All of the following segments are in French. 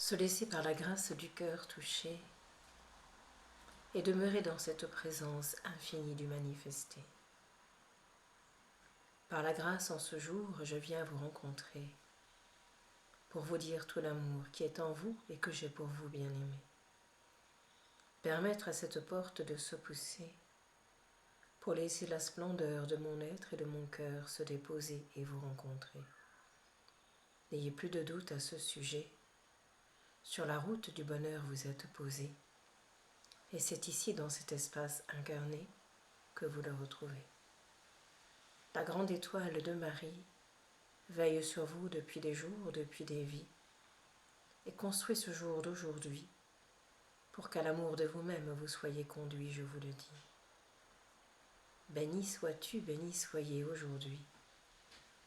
se laisser par la grâce du cœur toucher et demeurer dans cette présence infinie du manifesté. Par la grâce en ce jour, je viens vous rencontrer pour vous dire tout l'amour qui est en vous et que j'ai pour vous, bien-aimés. Permettre à cette porte de se pousser pour laisser la splendeur de mon être et de mon cœur se déposer et vous rencontrer. N'ayez plus de doute à ce sujet. Sur la route du bonheur vous êtes posé, et c'est ici, dans cet espace incarné, que vous le retrouvez. La grande étoile de Marie veille sur vous depuis des jours, depuis des vies, et construit ce jour d'aujourd'hui pour qu'à l'amour de vous-même vous soyez conduits, je vous le dis. Béni sois-tu, béni soyez aujourd'hui,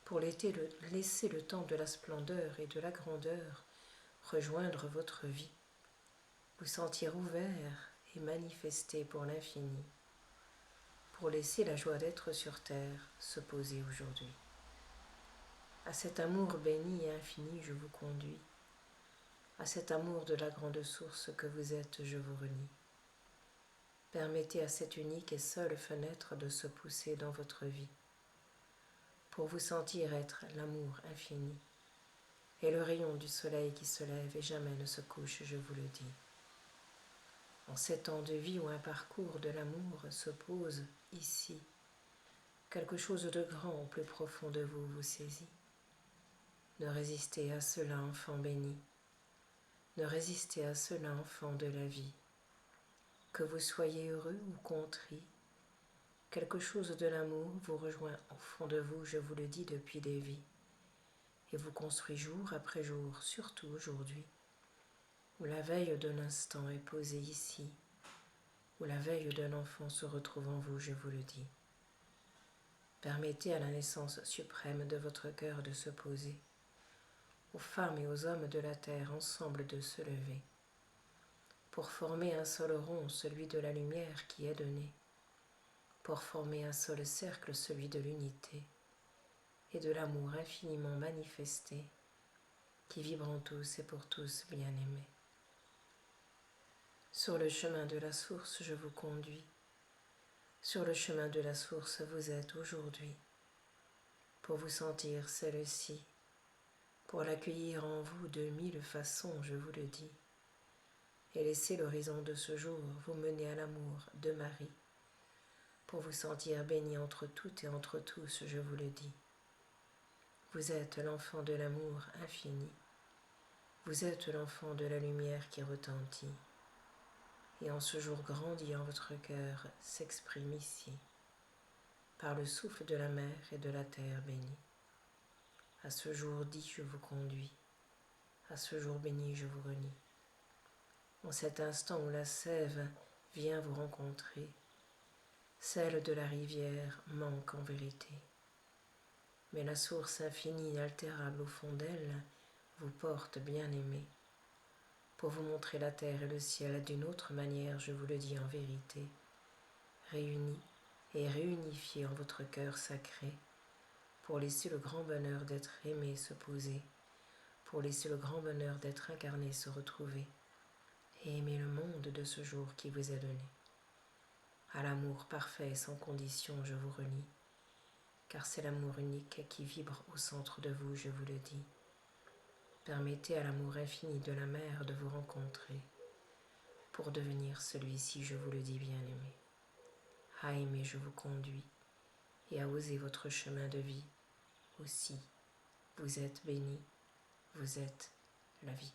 pour laisser le temps de la splendeur et de la grandeur rejoindre votre vie, vous sentir ouvert et manifester pour l'infini, pour laisser la joie d'être sur terre se poser aujourd'hui. À cet amour béni et infini, je vous conduis. À cet amour de la grande source que vous êtes, je vous renie. Permettez à cette unique et seule fenêtre de se pousser dans votre vie, pour vous sentir être l'amour infini, et le rayon du soleil qui se lève et jamais ne se couche, je vous le dis. En ces temps de vie où un parcours de l'amour se pose ici, quelque chose de grand au plus profond de vous vous saisit. Ne résistez à cela, enfant béni. Ne résistez à cela, enfant de la vie. Que vous soyez heureux ou contrit, quelque chose de l'amour vous rejoint au fond de vous, je vous le dis depuis des vies, et vous construit jour après jour, surtout aujourd'hui, où la veille d'un instant est posée ici, où la veille d'un enfant se retrouve en vous, je vous le dis. Permettez à la naissance suprême de votre cœur de se poser, aux femmes et aux hommes de la terre ensemble de se lever, pour former un seul rond, celui de la lumière qui est donnée, pour former un seul cercle, celui de l'unité et de l'amour infiniment manifesté, qui vibre en tous et pour tous, bien-aimés. Sur le chemin de la source, je vous conduis. Sur le chemin de la source, vous êtes aujourd'hui, pour vous sentir celle-ci, pour l'accueillir en vous de mille façons, je vous le dis, et laisser l'horizon de ce jour vous mener à l'amour de Marie, pour vous sentir béni entre toutes et entre tous, je vous le dis. Vous êtes l'enfant de l'amour infini, vous êtes l'enfant de la lumière qui retentit, et en ce jour grandi en votre cœur s'exprime ici, par le souffle de la mer et de la terre bénie. À ce jour dit, je vous conduis, à ce jour béni, je vous renie. En cet instant où la sève vient vous rencontrer, celle de la rivière manque en vérité. Mais la source infinie, inaltérable au fond d'elle, vous porte, bien-aimé, pour vous montrer la terre et le ciel d'une autre manière, je vous le dis en vérité, réunis et réunifiés en votre cœur sacré, pour laisser le grand bonheur d'être aimé se poser, pour laisser le grand bonheur d'être incarné se retrouver, et aimer le monde de ce jour qui vous est donné. À l'amour parfait et sans condition, je vous renie, car c'est l'amour unique qui vibre au centre de vous, je vous le dis. Permettez à l'amour infini de la mer de vous rencontrer, pour devenir celui-ci, je vous le dis, bien-aimé. À aimer, je vous conduis, et à oser votre chemin de vie aussi. Vous êtes béni, vous êtes la vie.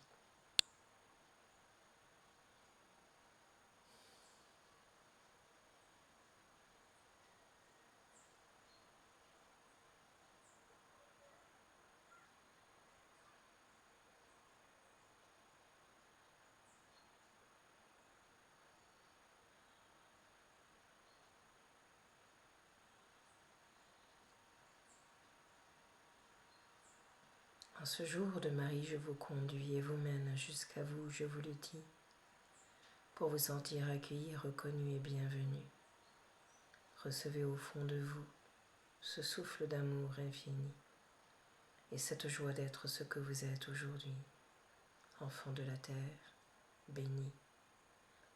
En ce jour de Marie, je vous conduis et vous mène jusqu'à vous, je vous le dis, pour vous sentir accueilli, reconnu et bienvenu. Recevez au fond de vous ce souffle d'amour infini et cette joie d'être ce que vous êtes aujourd'hui. enfant de la terre, béni,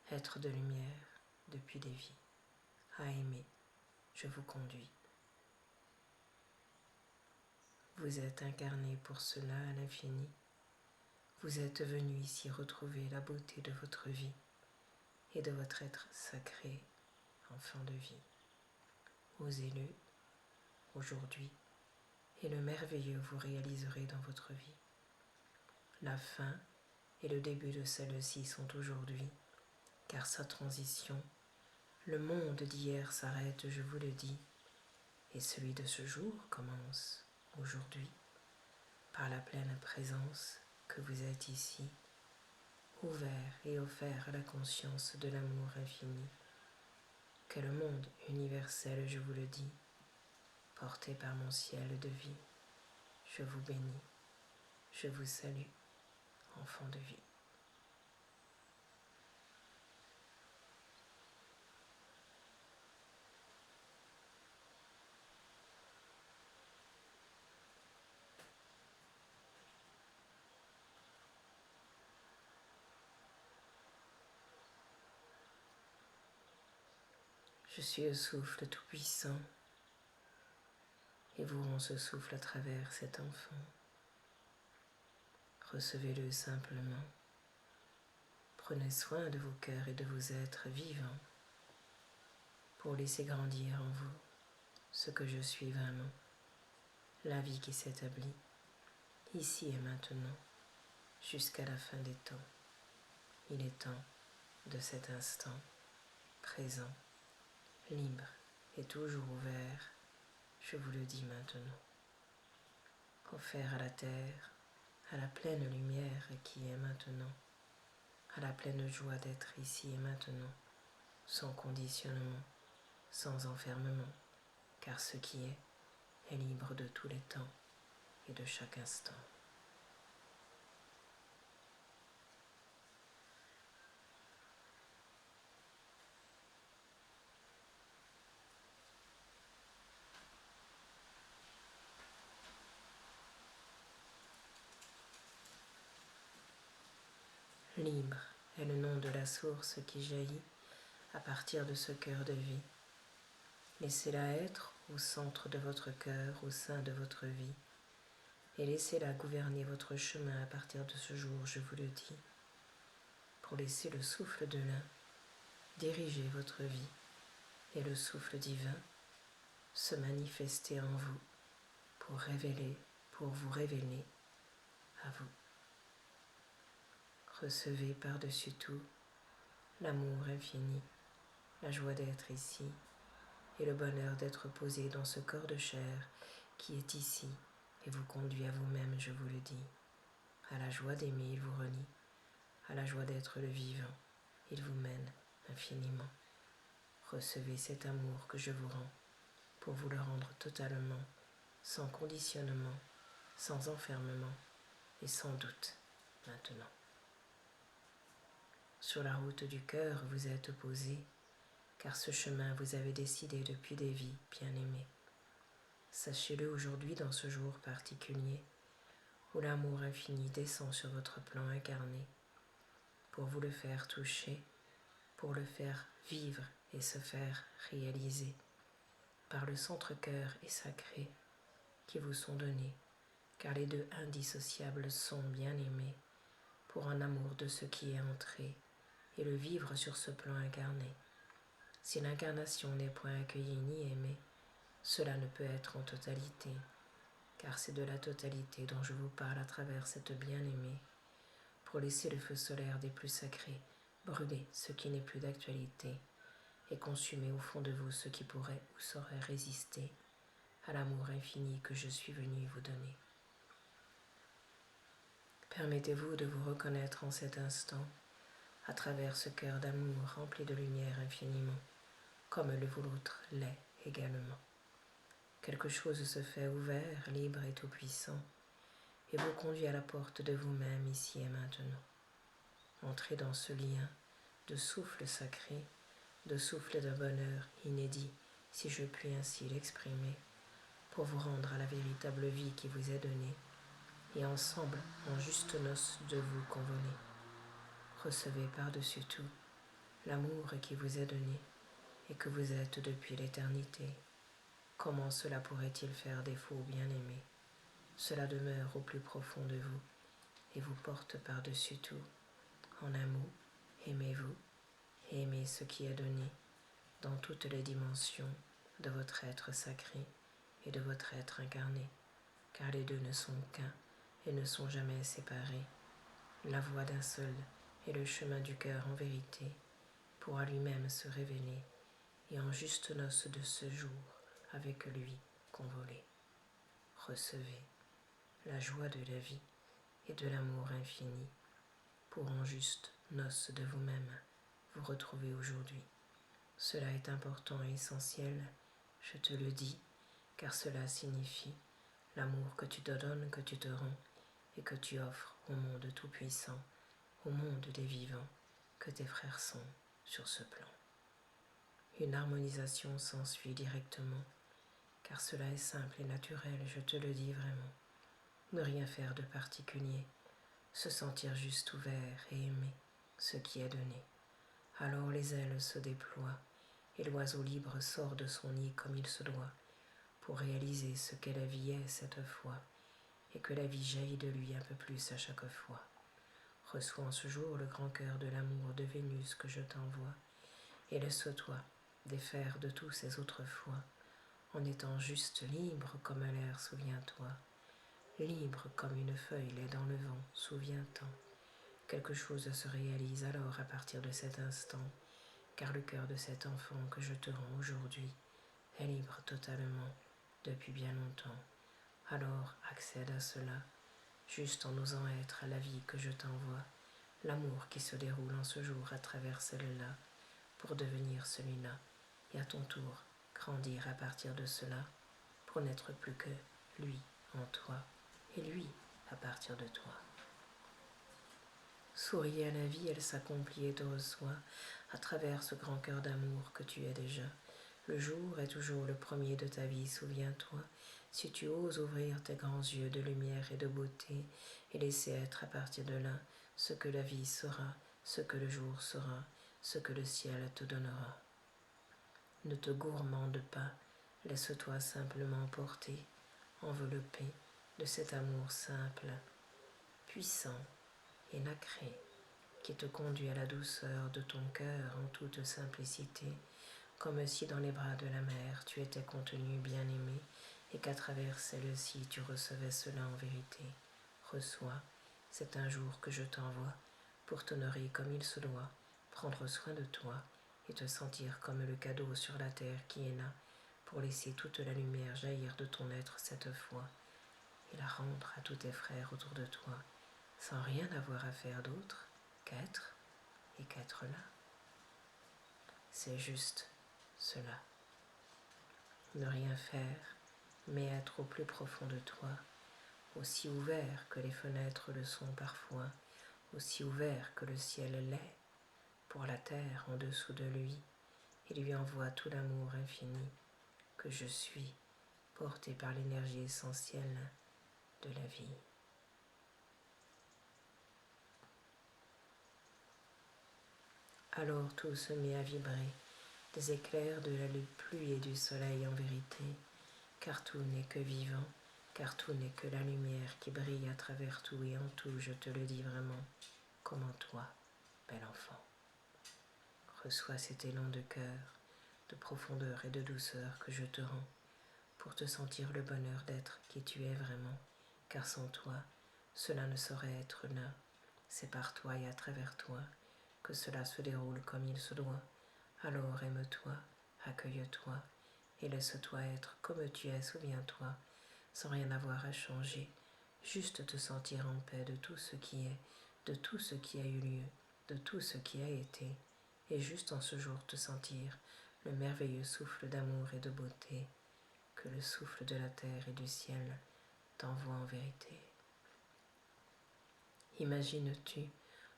être de lumière depuis des vies, à aimer, je vous conduis. Vous êtes incarné pour cela à l'infini. Vous êtes venu ici retrouver la beauté de votre vie et de votre être sacré, enfant de vie. Osez-le aujourd'hui et le merveilleux vous réaliserez dans votre vie. La fin et le début de celle-ci sont aujourd'hui, car sa transition, le monde d'hier s'arrête, je vous le dis, et celui de ce jour commence aujourd'hui, par la pleine présence que vous êtes ici, ouvert et offert à la conscience de l'amour infini, que le monde universel, je vous le dis, porté par mon ciel de vie, je vous bénis, je vous salue, enfant de vie. Je suis le souffle tout-puissant et vous rend ce souffle à travers cet enfant. Recevez-le simplement. Prenez soin de vos cœurs et de vos êtres vivants pour laisser grandir en vous ce que je suis vraiment, la vie qui s'établit ici et maintenant jusqu'à la fin des temps. Il est temps de cet instant présent, libre et toujours ouvert, je vous le dis maintenant, offert à la terre, à la pleine lumière qui est maintenant, à la pleine joie d'être ici et maintenant, sans conditionnement, sans enfermement, car ce qui est libre de tous les temps et de chaque instant. Libre est le nom de la source qui jaillit à partir de ce cœur de vie. Laissez-la être au centre de votre cœur, au sein de votre vie, et laissez-la gouverner votre chemin à partir de ce jour, je vous le dis, pour laisser le souffle de l'un diriger votre vie et le souffle divin se manifester en vous pour vous révéler à vous. Recevez par-dessus tout l'amour infini, la joie d'être ici et le bonheur d'être posé dans ce corps de chair qui est ici et vous conduit à vous-même, je vous le dis. À la joie d'aimer, il vous relie. À la joie d'être le vivant, il vous mène infiniment. Recevez cet amour que je vous rends pour vous le rendre totalement, sans conditionnement, sans enfermement et sans doute maintenant. Sur la route du cœur, vous êtes posé, car ce chemin vous avez décidé depuis des vies bien-aimées. Sachez-le aujourd'hui dans ce jour particulier, où l'amour infini descend sur votre plan incarné, pour vous le faire toucher, pour le faire vivre et se faire réaliser, par le centre-cœur et sacré qui vous sont donnés, car les deux indissociables sont bien-aimés, pour un amour de ce qui est entré, et le vivre sur ce plan incarné. Si l'incarnation n'est point accueillie ni aimée, cela ne peut être en totalité, car c'est de la totalité dont je vous parle à travers cette bien-aimée, pour laisser le feu solaire des plus sacrés brûler ce qui n'est plus d'actualité et consumer au fond de vous ce qui pourrait ou saurait résister à l'amour infini que je suis venu vous donner. Permettez-vous de vous reconnaître en cet instant à travers ce cœur d'amour rempli de lumière infiniment, comme le vôtre l'est également. Quelque chose se fait ouvert, libre et tout-puissant, et vous conduit à la porte de vous-même ici et maintenant. Entrez dans ce lien de souffle sacré, de souffle d'un bonheur inédit, si je puis ainsi l'exprimer, pour vous rendre à la véritable vie qui vous est donnée, et ensemble, en juste noces, de vous convoler. Recevez par-dessus tout l'amour qui vous est donné et que vous êtes depuis l'éternité. Comment cela pourrait-il faire défaut, bien-aimé? Cela demeure au plus profond de vous et vous porte par-dessus tout. En un mot, aimez-vous et aimez ce qui est donné dans toutes les dimensions de votre être sacré et de votre être incarné, car les deux ne sont qu'un et ne sont jamais séparés. La voie d'un seul est le chemin du cœur en vérité, pourra lui-même se révéler et en juste noces de ce jour avec lui convoler. Recevez la joie de la vie et de l'amour infini pour en juste noces de vous-même vous retrouver aujourd'hui. Cela est important et essentiel, je te le dis, car cela signifie l'amour que tu te donnes, que tu te rends et que tu offres au monde tout-puissant, au monde des vivants, que tes frères sont sur ce plan. Une harmonisation s'ensuit directement, car cela est simple et naturel, je te le dis vraiment. Ne rien faire de particulier, se sentir juste ouvert et aimer ce qui est donné. Alors les ailes se déploient et l'oiseau libre sort de son nid comme il se doit, pour réaliser ce qu'est la vie est cette fois, et que la vie jaillit de lui un peu plus à chaque fois. Reçois en ce jour le grand cœur de l'amour de Vénus que je t'envoie, et laisse-toi défaire de tous ces autres fois, en étant juste libre comme l'air, souviens-toi, libre comme une feuille l'est dans le vent, souviens-t'en. Quelque chose se réalise alors à partir de cet instant, car le cœur de cet enfant que je te rends aujourd'hui est libre totalement depuis bien longtemps. Alors accède à cela, juste en osant être la vie que je t'envoie, l'amour qui se déroule en ce jour à travers celle-là, pour devenir celui-là, et à ton tour grandir à partir de cela, pour n'être plus que lui en toi, et lui à partir de toi. Souris à la vie, elle s'accomplit et te reçoit à travers ce grand cœur d'amour que tu es déjà. Le jour est toujours le premier de ta vie, souviens-toi, si tu oses ouvrir tes grands yeux de lumière et de beauté et laisser être à partir de là ce que la vie sera, ce que le jour sera, ce que le ciel te donnera. Ne te gourmande pas, laisse-toi simplement porter, enveloppé de cet amour simple, puissant et nacré, qui te conduit à la douceur de ton cœur en toute simplicité, comme si dans les bras de la mer tu étais contenu bien-aimé et qu'à travers celle-ci tu recevais cela en vérité. Reçois, c'est un jour que je t'envoie pour t'honorer comme il se doit, prendre soin de toi et te sentir comme le cadeau sur la terre qui est là pour laisser toute la lumière jaillir de ton être cette fois et la rendre à tous tes frères autour de toi, sans rien avoir à faire d'autre qu'être et qu'être là. C'est juste cela. Ne rien faire, mais être au plus profond de toi, aussi ouvert que les fenêtres le sont parfois, aussi ouvert que le ciel l'est, pour la terre en dessous de lui, et lui envoie tout l'amour infini que je suis, porté par l'énergie essentielle de la vie. Alors tout se met à vibrer, des éclairs de la pluie et du soleil en vérité, car tout n'est que vivant, car tout n'est que la lumière qui brille à travers tout et en tout, je te le dis vraiment, comme en toi, bel enfant. Reçois cet élan de cœur, de profondeur et de douceur que je te rends, pour te sentir le bonheur d'être qui tu es vraiment, car sans toi, cela ne saurait être là. C'est par toi et à travers toi que cela se déroule comme il se doit. Alors aime-toi, accueille-toi et laisse-toi être comme tu es, souviens-toi, sans rien avoir à changer, juste te sentir en paix de tout ce qui est, de tout ce qui a eu lieu, de tout ce qui a été, et juste en ce jour te sentir le merveilleux souffle d'amour et de beauté que le souffle de la terre et du ciel t'envoie en vérité. Imagines-tu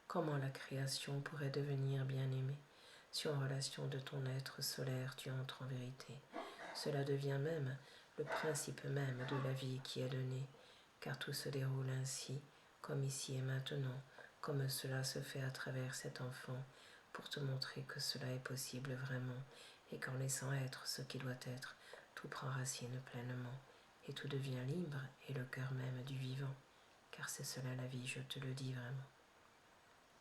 comment la création pourrait devenir bien-aimée si en relation de ton être solaire tu entres en vérité? Cela devient même le principe même de la vie qui est donnée, car tout se déroule ainsi, comme ici et maintenant, comme cela se fait à travers cet enfant, pour te montrer que cela est possible vraiment, et qu'en laissant être ce qui doit être, tout prend racine pleinement, et tout devient libre et le cœur même du vivant, car c'est cela la vie, je te le dis vraiment.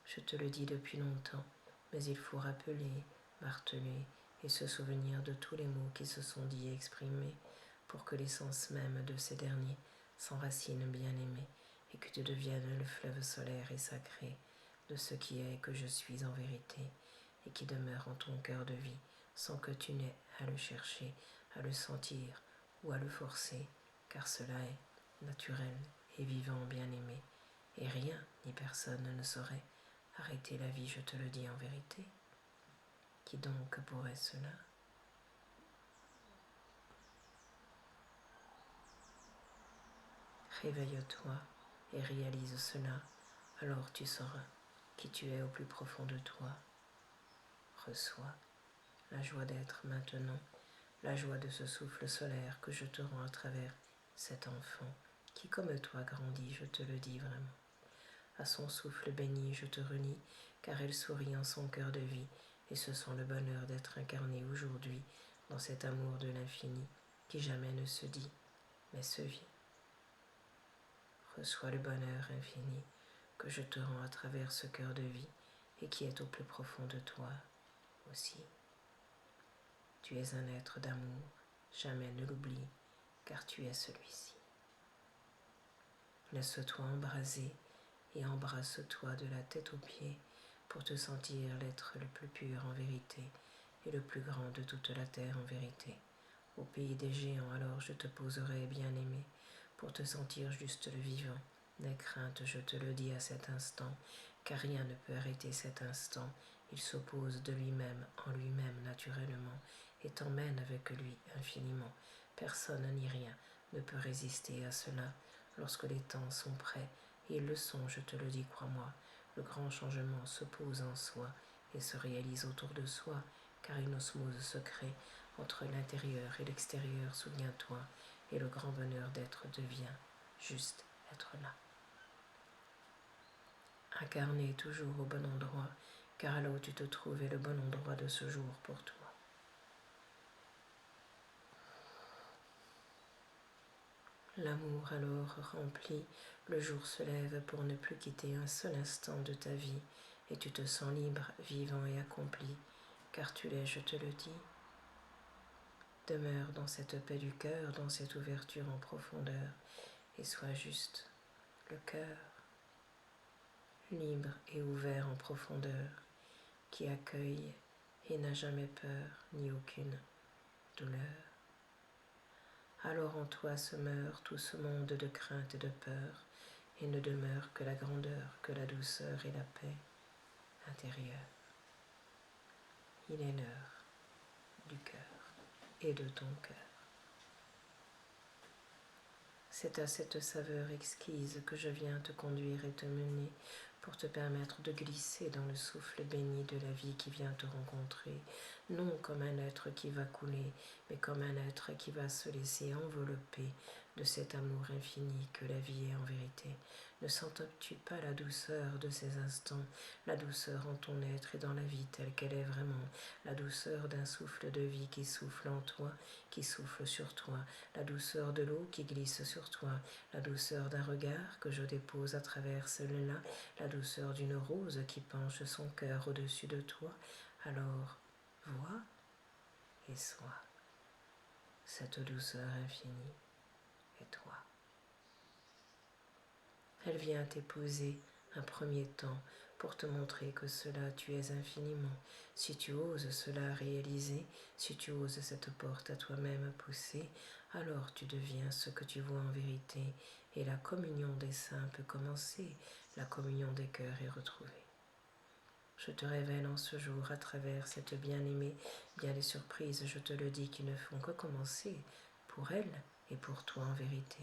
Je te le dis depuis longtemps, mais il faut rappeler, marteler et se souvenir de tous les mots qui se sont dits et exprimés pour que l'essence même de ces derniers s'enracine bien-aimé et que tu deviennes le fleuve solaire et sacré de ce qui est et que je suis en vérité et qui demeure en ton cœur de vie sans que tu n'aies à le chercher, à le sentir ou à le forcer, car cela est naturel et vivant bien-aimé et rien ni personne ne saurait arrêter la vie, je te le dis en vérité. Qui donc pourrait cela? Réveille-toi et réalise cela, alors tu sauras qui tu es au plus profond de toi. Reçois la joie d'être maintenant, la joie de ce souffle solaire que je te rends à travers cet enfant qui comme toi grandit, je te le dis vraiment. À son souffle béni, je te renie, car elle sourit en son cœur de vie, et ce sent le bonheur d'être incarné aujourd'hui dans cet amour de l'infini qui jamais ne se dit, mais se vit. Reçois le bonheur infini que je te rends à travers ce cœur de vie et qui est au plus profond de toi aussi. Tu es un être d'amour, jamais ne l'oublie, car tu es celui-ci. Laisse-toi embraser et embrasse-toi de la tête aux pieds pour te sentir l'être le plus pur en vérité et le plus grand de toute la terre en vérité. Au pays des géants, alors je te poserai, bien-aimé, pour te sentir juste le vivant. N'aie crainte, je te le dis à cet instant, car rien ne peut arrêter cet instant. Il s'oppose de lui-même, en lui-même naturellement, et t'emmène avec lui infiniment. Personne ni rien ne peut résister à cela. Lorsque les temps sont prêts, et ils le sont, je te le dis, crois-moi, le grand changement se pose en soi et se réalise autour de soi, car une osmose se crée entre l'intérieur et l'extérieur, souviens-toi, et le grand bonheur d'être devient juste être là. Incarné toujours au bon endroit, car là où tu te trouves est le bon endroit de ce jour pour toi. L'amour alors rempli, le jour se lève pour ne plus quitter un seul instant de ta vie, et tu te sens libre, vivant et accompli, car tu l'es, je te le dis. Demeure dans cette paix du cœur, dans cette ouverture en profondeur, et sois juste le cœur, libre et ouvert en profondeur, qui accueille et n'a jamais peur ni aucune douleur. Alors en toi se meurt tout ce monde de crainte et de peur, et ne demeure que la grandeur, que la douceur et la paix intérieure. Il est l'heure du cœur et de ton cœur. C'est à cette saveur exquise que je viens te conduire et te mener pour te permettre de glisser dans le souffle béni de la vie qui vient te rencontrer, non comme un être qui va couler, mais comme un être qui va se laisser envelopper de cet amour infini que la vie est en vérité. Ne sens-tu pas la douceur de ces instants, la douceur en ton être et dans la vie telle qu'elle est vraiment, la douceur d'un souffle de vie qui souffle en toi, qui souffle sur toi, la douceur de l'eau qui glisse sur toi, la douceur d'un regard que je dépose à travers celle-là, la douceur d'une rose qui penche son cœur au-dessus de toi. Alors, vois et sois cette douceur infinie et toi. Elle vient t'épouser un premier temps pour te montrer que cela tu es infiniment. Si tu oses cela réaliser, si tu oses cette porte à toi-même pousser, alors tu deviens ce que tu vois en vérité, et la communion des saints peut commencer, la communion des cœurs est retrouvée. Je te révèle en ce jour, à travers cette bien-aimée, bien des surprises, je te le dis, qui ne font que commencer, pour elle et pour toi en vérité.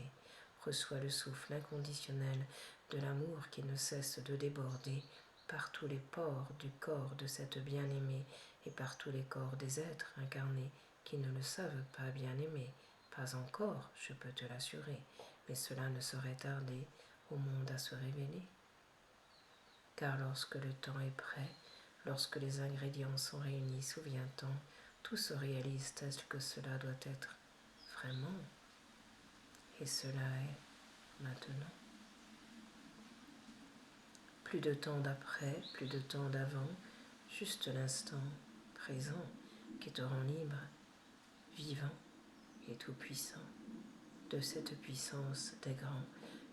Reçois le souffle inconditionnel de l'amour qui ne cesse de déborder par tous les pores du corps de cette bien-aimée et par tous les corps des êtres incarnés qui ne le savent pas bien-aimés, pas encore, je peux te l'assurer, mais cela ne saurait tarder au monde à se révéler. Car lorsque le temps est prêt, lorsque les ingrédients sont réunis, souviens-t'en, tout se réalise tel que cela doit être vraiment. Et cela est maintenant. Plus de temps d'après, plus de temps d'avant, juste l'instant présent qui te rend libre, vivant et tout-puissant, de cette puissance des grands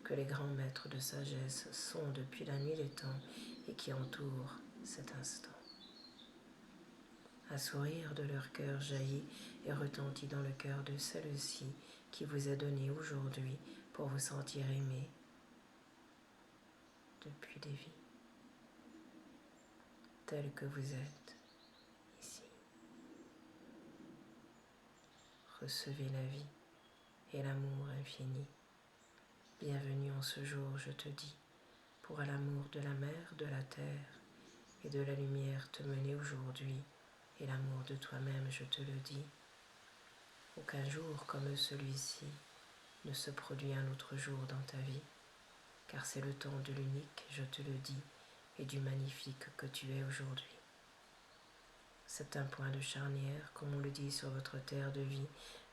que les grands maîtres de sagesse sont depuis la nuit des temps et qui entourent cet instant. Un sourire de leur cœur jaillit et retentit dans le cœur de celle-ci qui vous est donnée aujourd'hui pour vous sentir aimé depuis des vies, tel que vous êtes ici. Recevez la vie et l'amour infini. Bienvenue en ce jour, je te dis, pour à l'amour de la mer, de la terre et de la lumière te mener aujourd'hui, et l'amour de toi-même, je te le dis. Aucun jour comme celui-ci ne se produit un autre jour dans ta vie, car c'est le temps de l'unique, je te le dis, et du magnifique que tu es aujourd'hui. C'est un point de charnière, comme on le dit sur votre terre de vie,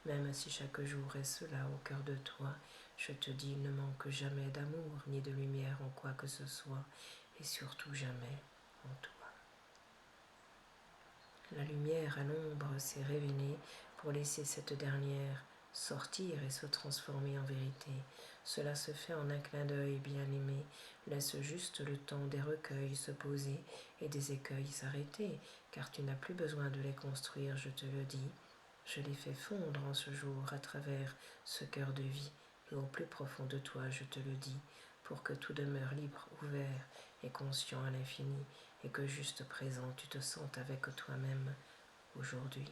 même si chaque jour est cela au cœur de toi, je te dis, il ne manque jamais d'amour ni de lumière en quoi que ce soit, et surtout jamais en toi. La lumière à l'ombre s'est révélée pour laisser cette dernière sortir et se transformer en vérité. Cela se fait en un clin d'œil bien-aimé. Laisse juste le temps des recueils se poser et des écueils s'arrêter, car tu n'as plus besoin de les construire, je te le dis. Je les fais fondre en ce jour à travers ce cœur de vie, et au plus profond de toi, je te le dis, pour que tout demeure libre, ouvert et conscient à l'infini, et que juste présent tu te sentes avec toi-même aujourd'hui.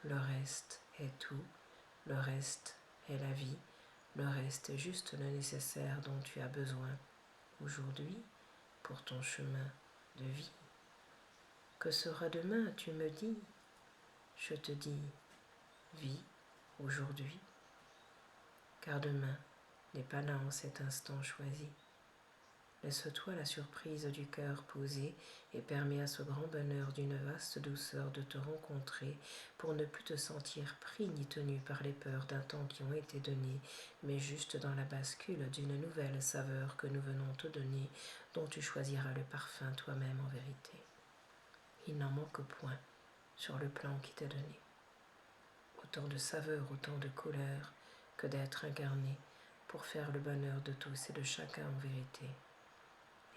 Le reste est tout, le reste est la vie, le reste est juste le nécessaire dont tu as besoin aujourd'hui pour ton chemin de vie. Que sera demain, tu me dis? Je te dis, vis aujourd'hui, car demain n'est pas là en cet instant choisi. Laisse-toi la surprise du cœur poser et permets à ce grand bonheur d'une vaste douceur de te rencontrer pour ne plus te sentir pris ni tenu par les peurs d'un temps qui ont été données, mais juste dans la bascule d'une nouvelle saveur que nous venons te donner, dont tu choisiras le parfum toi-même en vérité. Il n'en manque point sur le plan qui t'est donné. Autant de saveurs, autant de couleurs que d'être incarné pour faire le bonheur de tous et de chacun en vérité.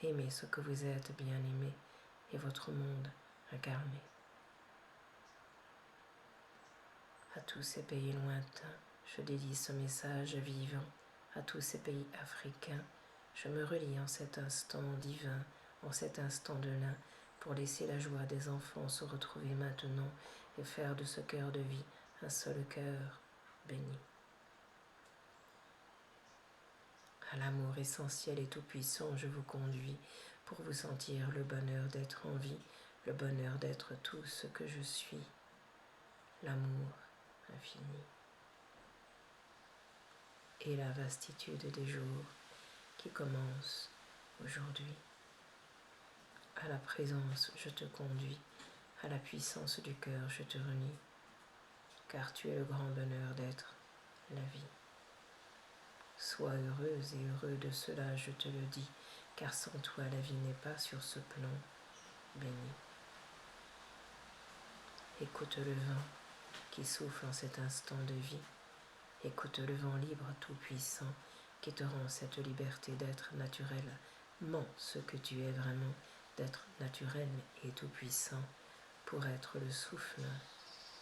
Aimez ce que vous êtes bien aimé et votre monde incarné. À tous ces pays lointains, je dédie ce message vivant. À tous ces pays africains, je me relie en cet instant divin, en cet instant de l'un, pour laisser la joie des enfants se retrouver maintenant et faire de ce cœur de vie un seul cœur béni. À l'amour essentiel et tout-puissant, je vous conduis pour vous sentir le bonheur d'être en vie, le bonheur d'être tout ce que je suis, l'amour infini. Et la vastitude des jours qui commencent aujourd'hui. À la présence, je te conduis, à la puissance du cœur, je te renie, car tu es le grand bonheur d'être la vie. Sois heureuse et heureux de cela, je te le dis, car sans toi la vie n'est pas sur ce plan béni. Écoute le vent qui souffle en cet instant de vie. Écoute le vent libre tout-puissant qui te rend cette liberté d'être naturellement ce que tu es vraiment, d'être naturel et tout-puissant pour être le souffle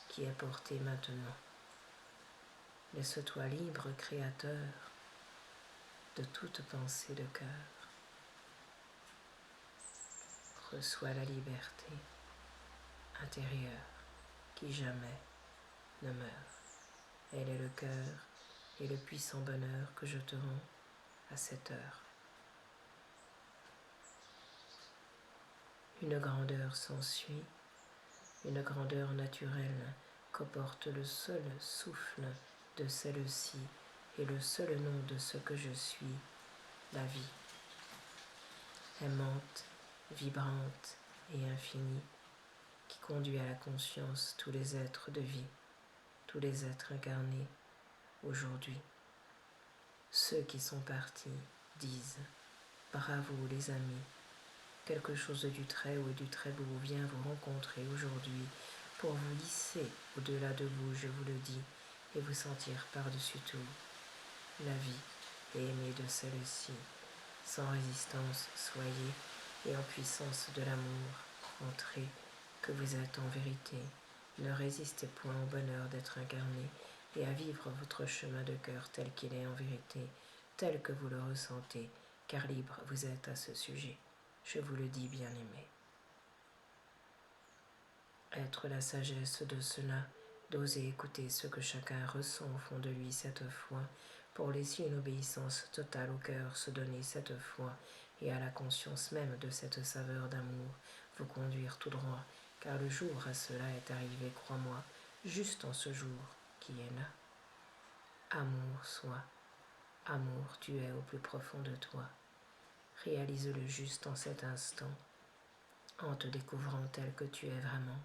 qui est porté maintenant. Laisse-toi libre, créateur, de toute pensée de cœur. Reçois la liberté intérieure qui jamais ne meurt. Elle est le cœur et le puissant bonheur que je te rends à cette heure. Une grandeur s'ensuit, une grandeur naturelle qu'apporte le seul souffle de celle-ci et le seul nom de ce que je suis, la vie, aimante, vibrante et infinie, qui conduit à la conscience tous les êtres de vie, tous les êtres incarnés aujourd'hui. Ceux qui sont partis disent « Bravo les amis, quelque chose du très haut et du très beau vient vous rencontrer aujourd'hui pour vous hisser au-delà de vous, je vous le dis, et vous sentir par-dessus tout la vie et aimer de celle-ci. Sans résistance, soyez, et en puissance de l'amour, entrez, que vous êtes en vérité. Ne résistez point au bonheur d'être incarné et à vivre votre chemin de cœur tel qu'il est en vérité, tel que vous le ressentez, car libre vous êtes à ce sujet. Je vous le dis, bien-aimé. Être la sagesse de cela, d'oser écouter ce que chacun ressent au fond de lui cette fois, pour laisser une obéissance totale au cœur se donner cette fois, et à la conscience même de cette saveur d'amour, vous conduire tout droit, car le jour à cela est arrivé, crois-moi, juste en ce jour qui est là. Amour, sois. Amour, tu es au plus profond de toi. Réalise-le juste en cet instant, en te découvrant tel que tu es vraiment.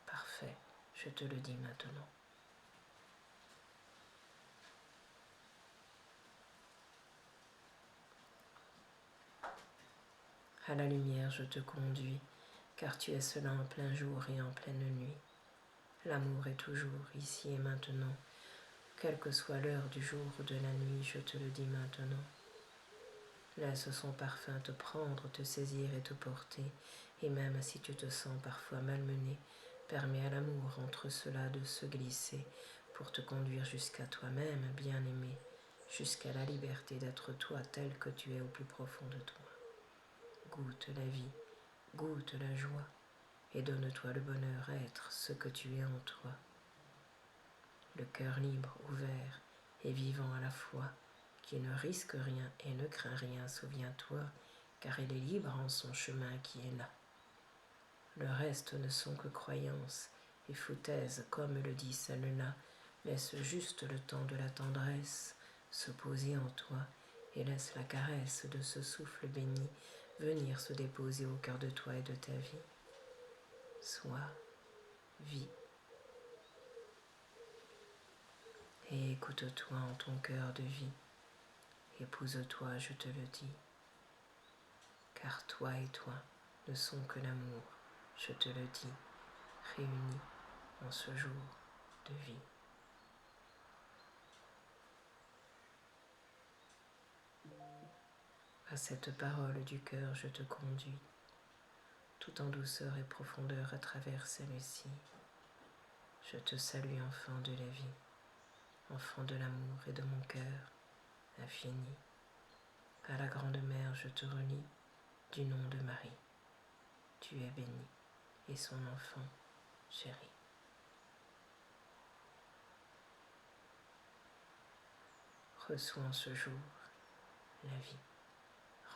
Parfait, je te le dis maintenant. À la lumière je te conduis, car tu es cela en plein jour et en pleine nuit. L'amour est toujours ici et maintenant, quelle que soit l'heure du jour ou de la nuit, je te le dis maintenant. Laisse son parfum te prendre, te saisir et te porter, et même si tu te sens parfois malmené, permets à l'amour entre cela de se glisser pour te conduire jusqu'à toi-même, bien-aimé, jusqu'à la liberté d'être toi tel que tu es au plus profond de toi. Goûte la vie, goûte la joie, et donne-toi le bonheur à être ce que tu es en toi. Le cœur libre, ouvert et vivant à la fois, qui ne risque rien et ne craint rien, souviens-toi, car il est libre en son chemin qui est là. Le reste ne sont que croyances et foutaises, comme le dit celle-là. Laisse juste le temps de la tendresse se poser en toi et laisse la caresse de ce souffle béni venir se déposer au cœur de toi et de ta vie. Sois, vis, et écoute-toi en ton cœur de vie. Épouse-toi, je te le dis, car toi et toi ne sont que l'amour, je te le dis, réunis en ce jour de vie. À cette parole du cœur, je te conduis, tout en douceur et profondeur à travers celle-ci. Je te salue, enfant de la vie, enfant de l'amour et de mon cœur infini. À la grande mère, je te relie du nom de Marie. Tu es bénie et son enfant chéri. Reçois en ce jour la vie,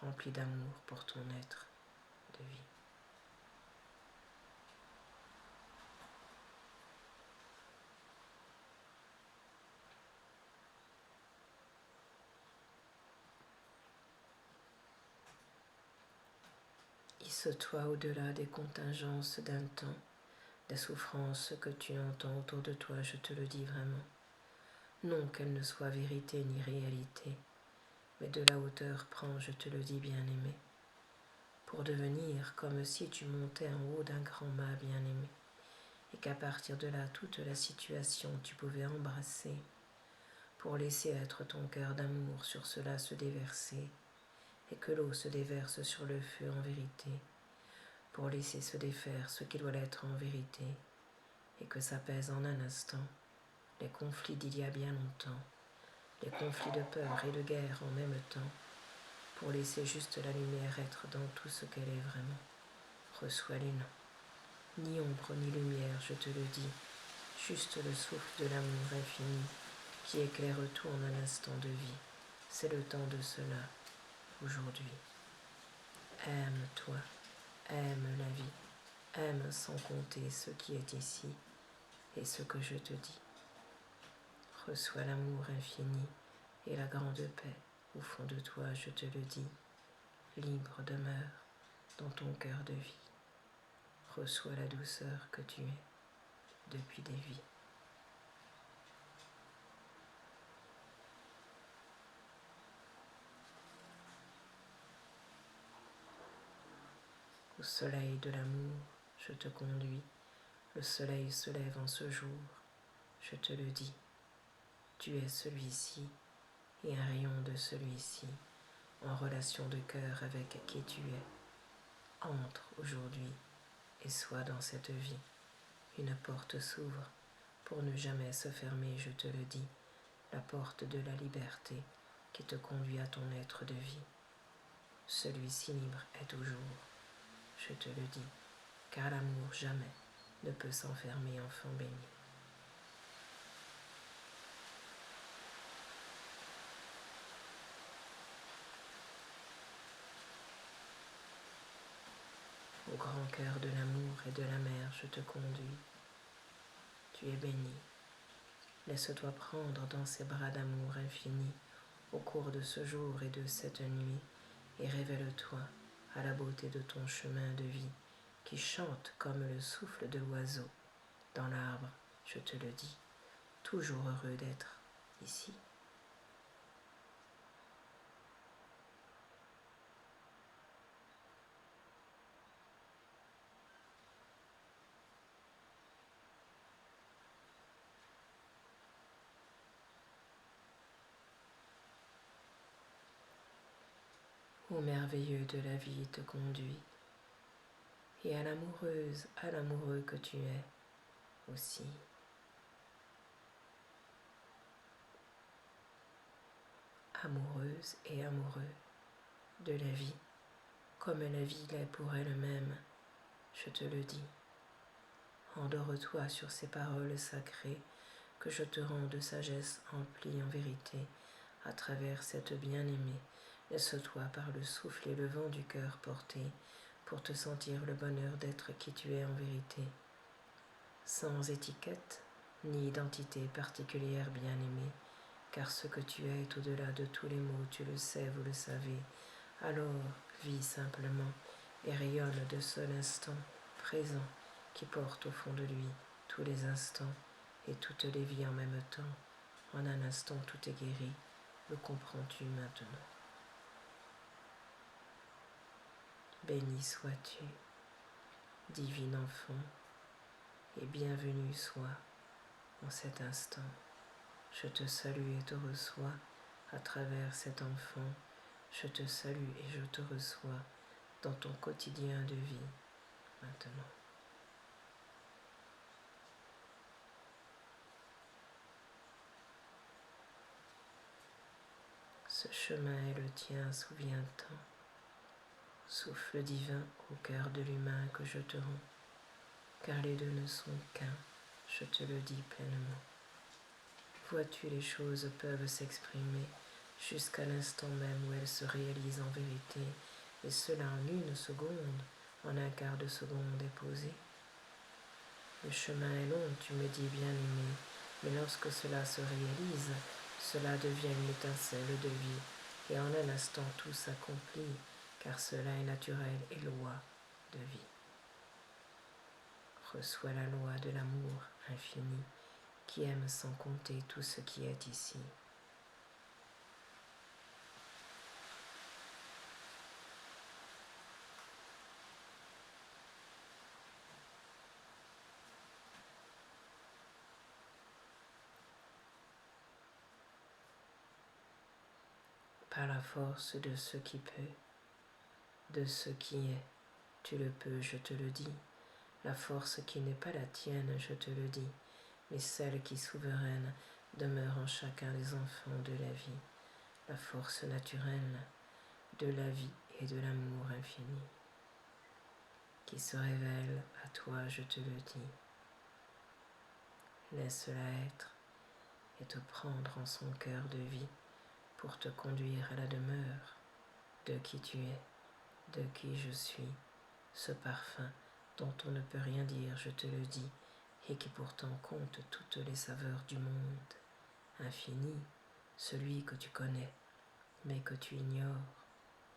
remplie d'amour pour ton être de vie. Hisse-toi au-delà des contingences d'un temps, des souffrances que tu entends autour de toi, je te le dis vraiment. Non qu'elles ne soient vérité ni réalité, mais de la hauteur prends, je te le dis, bien-aimé, pour devenir comme si tu montais en haut d'un grand mât, bien-aimé, et qu'à partir de là, toute la situation tu pouvais embrasser, pour laisser être ton cœur d'amour sur cela se déverser, et que l'eau se déverse sur le feu en vérité, pour laisser se défaire ce qui doit l'être en vérité, et que s'apaisent en un instant les conflits d'il y a bien longtemps, les conflits de peur et de guerre en même temps, pour laisser juste la lumière être dans tout ce qu'elle est vraiment. Reçois les noms. Ni ombre ni lumière, je te le dis, juste le souffle de l'amour infini qui éclaire tout en un instant de vie. C'est le temps de cela, aujourd'hui. Aime-toi, aime la vie, aime sans compter ce qui est ici et ce que je te dis. Reçois l'amour infini et la grande paix au fond de toi, je te le dis, libre demeure dans ton cœur de vie. Reçois la douceur que tu es depuis des vies. Au soleil de l'amour, je te conduis. Le soleil se lève en ce jour, je te le dis. Tu es celui-ci et un rayon de celui-ci, en relation de cœur avec qui tu es. Entre aujourd'hui et sois dans cette vie. Une porte s'ouvre pour ne jamais se fermer, je te le dis, la porte de la liberté qui te conduit à ton être de vie. Celui-ci libre est toujours, je te le dis, car l'amour jamais ne peut s'enfermer, enfant béni. Au grand cœur de l'amour et de la mer, je te conduis. Tu es béni. Laisse-toi prendre dans ses bras d'amour infini au cours de ce jour et de cette nuit, et révèle-toi à la beauté de ton chemin de vie qui chante comme le souffle de l'oiseau dans l'arbre, je te le dis, toujours heureux d'être ici. Ô merveilleux de la vie te conduis, et à l'amoureuse, à l'amoureux que tu es aussi. Amoureuse et amoureux de la vie, comme la vie l'est pour elle-même, je te le dis. Endors-toi sur ces paroles sacrées que je te rends de sagesse emplie en vérité, à travers cette bien-aimée. Laisse-toi par le souffle et le vent du cœur porter, pour te sentir le bonheur d'être qui tu es en vérité. Sans étiquette, ni identité particulière bien-aimée, car ce que tu es est au-delà de tous les mots, tu le sais, vous le savez. Alors, vis simplement et rayonne de ce l'instant présent qui porte au fond de lui tous les instants et toutes les vies en même temps. En un instant, tout est guéri. Le comprends-tu maintenant? Béni sois-tu, divin enfant, et bienvenue sois en cet instant. Je te salue et te reçois à travers cet enfant. Je te salue et je te reçois dans ton quotidien de vie maintenant. Ce chemin est le tien, souviens-t'en. Souffle divin au cœur de l'humain que je te rends, car les deux ne sont qu'un, je te le dis pleinement. Vois-tu, les choses peuvent s'exprimer jusqu'à l'instant même où elles se réalisent en vérité, et cela en une seconde, en un quart de seconde est posé. Le chemin est long, tu me dis bien-aimé, mais lorsque cela se réalise, cela devient une étincelle de vie, et en un instant tout s'accomplit, car cela est naturel et loi de vie. Reçois la loi de l'amour infini, qui aime sans compter tout ce qui est ici. Par la force de ce qui peut, de ce qui est, tu le peux, je te le dis. La force qui n'est pas la tienne, je te le dis, mais celle qui souveraine demeure en chacun des enfants de la vie, la force naturelle de la vie et de l'amour infini, qui se révèle à toi, je te le dis. Laisse-la être et te prendre en son cœur de vie pour te conduire à la demeure de qui tu es, de qui je suis, ce parfum dont on ne peut rien dire, je te le dis, et qui pourtant compte toutes les saveurs du monde infini, celui que tu connais, mais que tu ignores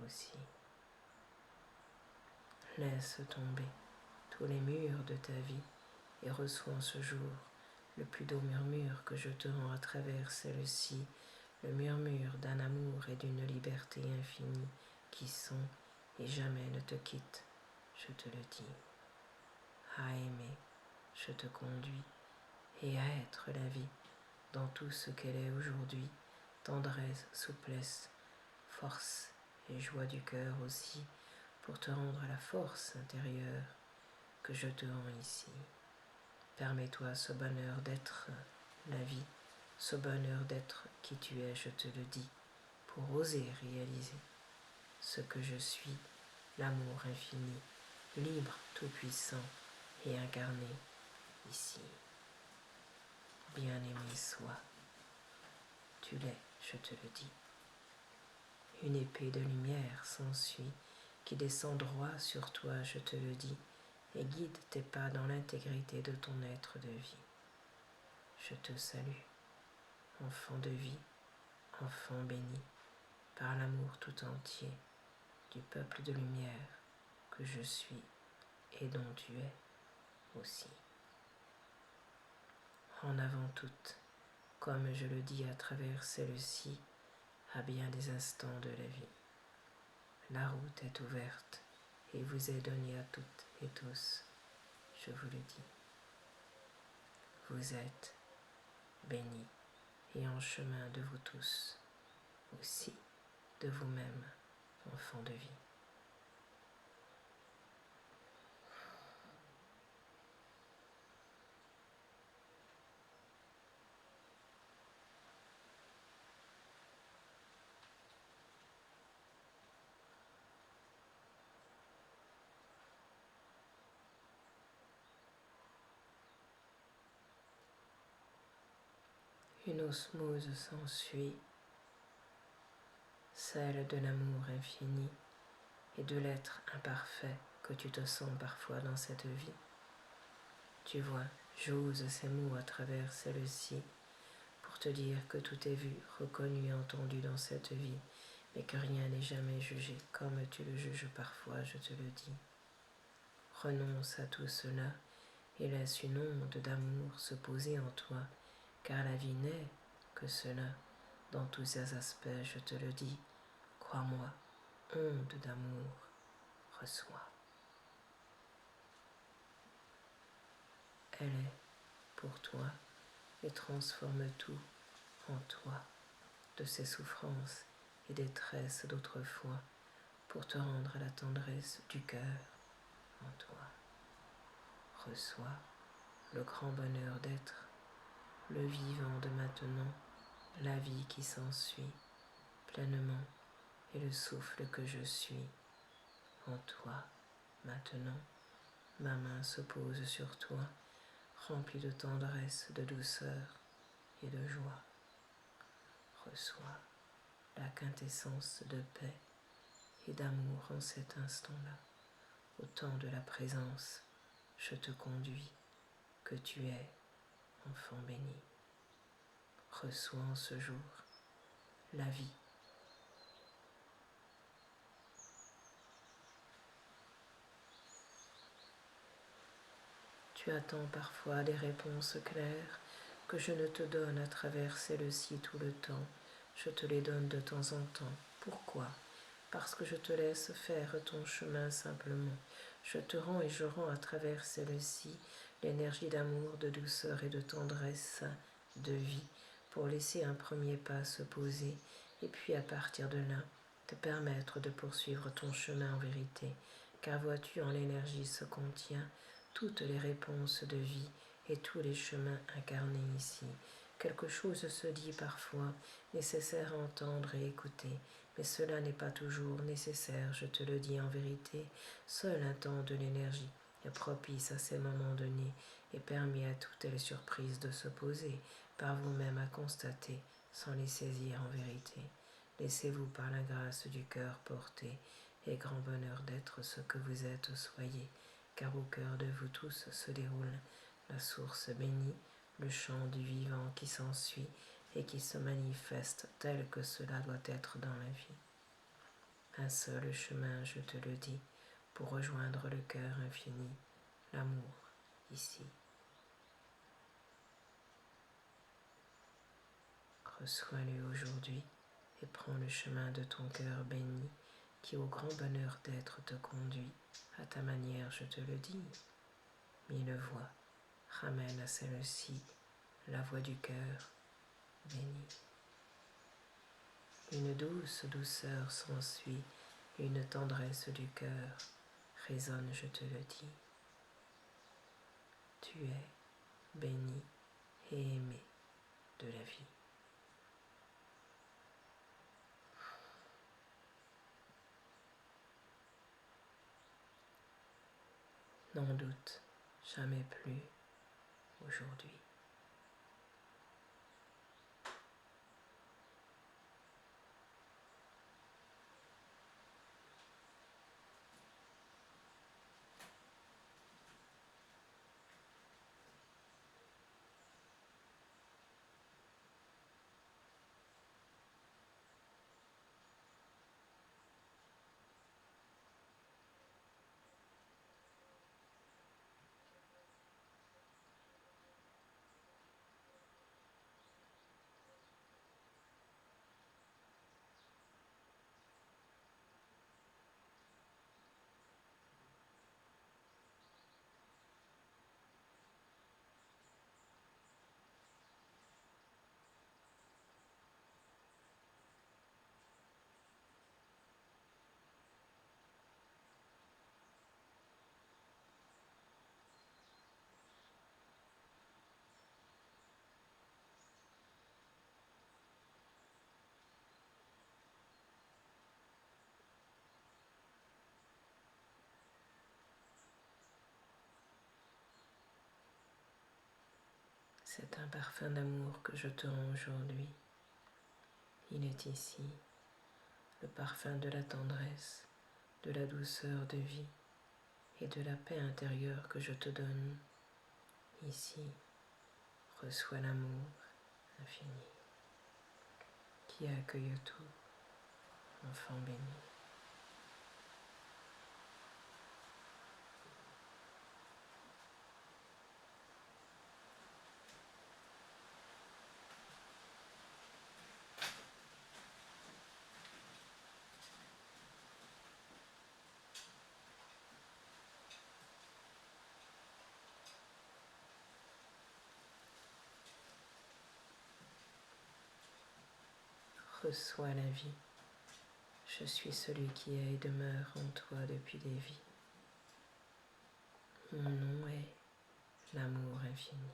aussi. Laisse tomber tous les murs de ta vie et reçois en ce jour le plus doux murmure que je te rends à travers celle-ci, le murmure d'un amour et d'une liberté infinie qui sont et jamais ne te quittent, je te le dis. À aimer, je te conduis, et à être la vie dans tout ce qu'elle est aujourd'hui, tendresse, souplesse, force et joie du cœur aussi, pour te rendre la force intérieure que je te rends ici. Permets-toi ce bonheur d'être la vie, ce bonheur d'être qui tu es, je te le dis, pour oser réaliser ce que je suis, l'amour infini, libre, tout-puissant et incarné ici. Bien-aimé sois, tu l'es, je te le dis. Une épée de lumière s'ensuit, qui descend droit sur toi, je te le dis, et guide tes pas dans l'intégrité de ton être de vie. Je te salue, enfant de vie, enfant béni, par l'amour tout entier du peuple de lumière que je suis et dont tu es aussi. En avant toute, comme je le dis à travers celle-ci, à bien des instants de la vie. La route est ouverte et vous est donnée à toutes et tous, je vous le dis. Vous êtes bénis et en chemin de vous tous, aussi de vous-même, enfants de vie. Une osmose s'ensuit, celle de l'amour infini et de l'être imparfait que tu te sens parfois dans cette vie. Tu vois, j'ose ces mots à travers celle-ci pour te dire que tout est vu, reconnu et entendu dans cette vie, mais que rien n'est jamais jugé comme tu le juges parfois, je te le dis. Renonce à tout cela et laisse une onde d'amour se poser en toi, car la vie n'est que cela, dans tous ses aspects, je te le dis. Crois-moi, onde d'amour, reçois. Elle est pour toi et transforme tout en toi, de ces souffrances et détresses d'autrefois, pour te rendre la tendresse du cœur en toi. Reçois le grand bonheur d'être, le vivant de maintenant, la vie qui s'ensuit pleinement et le souffle que je suis en toi. Maintenant, ma main se pose sur toi, remplie de tendresse, de douceur et de joie. Reçois la quintessence de paix et d'amour en cet instant-là. Au temps de la présence, je te conduis, que tu es, enfant béni. Reçois en ce jour la vie. Tu attends parfois des réponses claires que je ne te donne à travers celles-ci tout le temps. Je te les donne de temps en temps. Pourquoi ? Parce que je te laisse faire ton chemin simplement. Je te rends et je rends à travers celle-ci l'énergie d'amour, de douceur et de tendresse, de vie, pour laisser un premier pas se poser et puis à partir de là, te permettre de poursuivre ton chemin en vérité. Car vois-tu, en l'énergie se contient toutes les réponses de vie et tous les chemins incarnés ici. Quelque chose se dit parfois, nécessaire à entendre et écouter, mais cela n'est pas toujours nécessaire, je te le dis en vérité. Seul un temps de l'énergie est propice à ces moments donnés et permet à toutes les surprises de se poser, par vous-même à constater, sans les saisir en vérité. Laissez-vous par la grâce du cœur porter, et grand bonheur d'être ce que vous êtes, soyez, car au cœur de vous tous se déroule la source bénie, le chant du vivant qui s'ensuit, et qui se manifeste tel que cela doit être dans la vie. Un seul chemin, je te le dis, pour rejoindre le cœur infini, l'amour, ici. Reçois-le aujourd'hui et prends le chemin de ton cœur béni qui au grand bonheur d'être te conduit, à ta manière je te le dis. Mille voix ramène à celle-ci la voix du cœur béni. Une douce douceur s'ensuit, une tendresse du cœur résonne, je te le dis. Tu es béni et aimé de la vie. N'en doute jamais plus aujourd'hui. C'est un parfum d'amour que je te rends aujourd'hui. Il est ici, le parfum de la tendresse, de la douceur de vie et de la paix intérieure que je te donne. Ici, reçois l'amour infini qui accueille tout, enfant béni. Reçois la vie. Je suis celui qui est et demeure en toi depuis des vies. Mon nom est l'amour infini.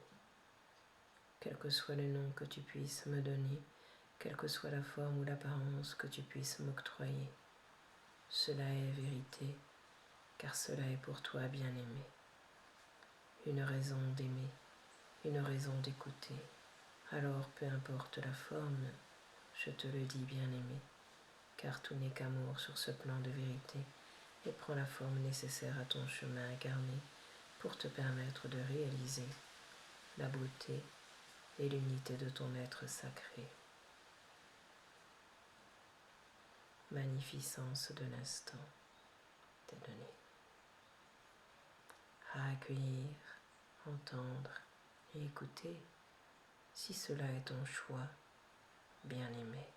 Quel que soit le nom que tu puisses me donner, quelle que soit la forme ou l'apparence que tu puisses m'octroyer, cela est vérité, car cela est pour toi bien-aimé. Une raison d'aimer, une raison d'écouter. Alors peu importe la forme, je te le dis bien-aimé, car tout n'est qu'amour sur ce plan de vérité et prend la forme nécessaire à ton chemin incarné pour te permettre de réaliser la beauté et l'unité de ton être sacré. Magnificence de l'instant t'est donnée. À accueillir, entendre et écouter, si cela est ton choix, bien-aimé.